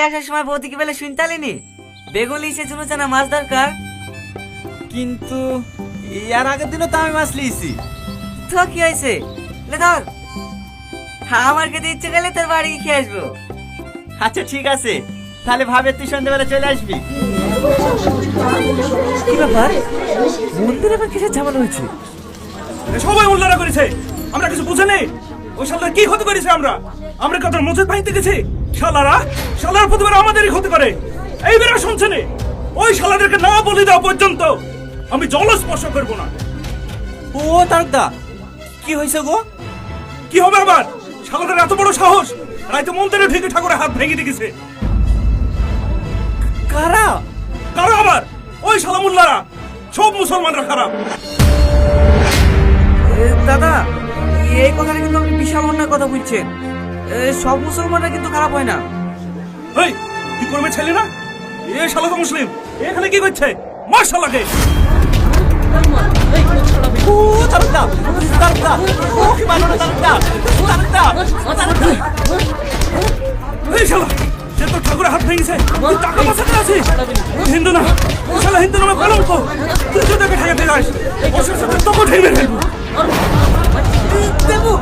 আসার সময় বৌদিকে বেলা শুনতালিনি বেগুন লিসে চুনো চানা মাছ দরকার। কিন্তু এর আগের দিনও তো আমি মাছ লিয়েছি। তো কি হয়েছে লে ধর। আমার খেতে ইচ্ছে গেলে তোর বাড়ি গিয়ে খেয়ে আসবো। আচ্ছা ঠিক আছে, তাহলে ভাবে তুই সন্ধ্যেবেলা চলে আসবি। কি ব্যাপার মন্দিরে আবার কিসের ঝামেলা হয়েছে? সবাই উল্লারা করেছে, আমরা কিছু বুঝে নেই। ওই শালার কি ক্ষতি করেছে? আমরা কত মসজিদ ভাঙতে গেছি। শালার প্রতিবার আমাদেরই ক্ষতি করে। এইবার শুনছে নে, ওই শালাদেরকে না বলে দেওয়া পর্যন্ত আমি জল স্পর্শ করবো না। ও তারকদা, কি হয়েছে গো? কি হবে আবার? শালাদের এত বড় সাহস, রাইতে মন্দিরে ঢেকে ঠাকুরের হাত ভেঙে দিয়েছে। কারা? কারো আবার ওই শালা মুল্লারা। সব মুসলমানরা খারাপ। দাদা এই কথাটা কিন্তু আপনি বিশাল অন্যায় কথা বলছেন। সব মুসলমানরা কিন্তু খারাপ হয় না। এই তুই করবে ছেলে না? এ শালা তো মুসলিম, এখানে কি করছে? মার শালাকে। ও তারকদা, তারকদা, ও কি মানো না তারকদা, তারকদা। এই শালা, সে তো ঠাকুরের হাত ভেঙেছে, তুই টাকা বাঁচাতে আছিস। হিন্দু না, শালা হিন্দু নামে কলঙ্ক। তুই যদি ওকে ঠেকাতে যাস, ওর সাথে তোকে ঠেকে ফেলবো। দেবু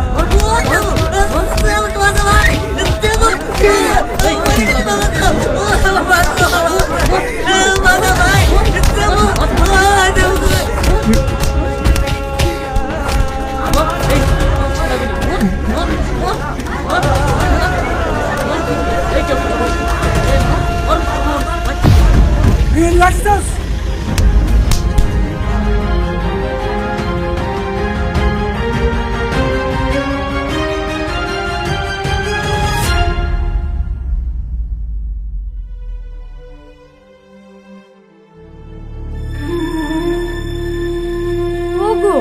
ওগো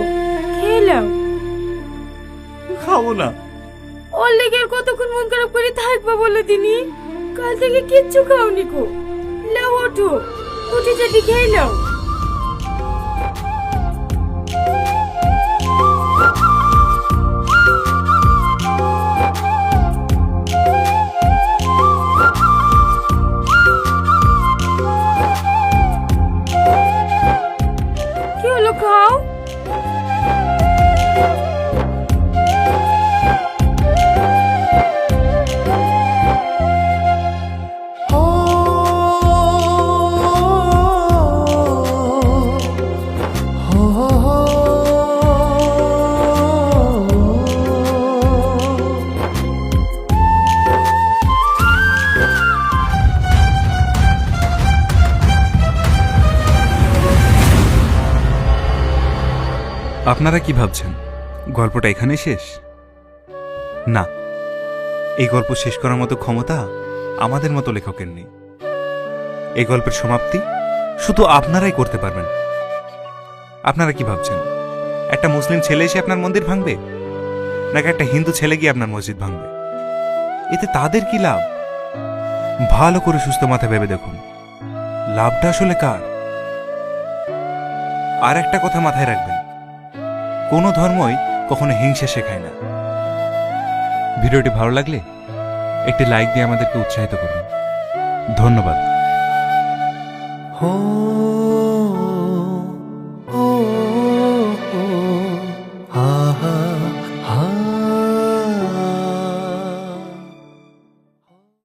খেলাম। খাবো না। ওর লেগে আর কতক্ষণ মন খারাপ করে থাকবা বলে দিনি? কাল থেকে কিচ্ছু খাওনি কো। লাও ওঠো, উঠে যদি খেয়ে নাও। কি হলো, খাও। আপনারা কি ভাবছেন গল্পটা এখানেই শেষ? না, এই গল্প শেষ করার মতো ক্ষমতা আমাদের মতো লেখকের নেই। এই গল্পের সমাপ্তি শুধু আপনারাই করতে পারবেন। আপনারা কি ভাবছেন একটা মুসলিম ছেলে এসে আপনার মন্দির ভাঙবে, নাকি একটা হিন্দু ছেলে গিয়ে আপনার মসজিদ ভাঙবে? এতে তাদের কি লাভ? ভালো করে সুস্থ মাথা ভেবে দেখুন, লাভটা আসলে কার? আর একটা কথা মাথায় রাখবেন, কোনো ধর্মই কখনো হিংসা শেখায় না। ভিডিওটি ভালো লাগলে একটি লাইক দিয়ে আমাদেরকে উৎসাহিত করুন। ধন্যবাদ।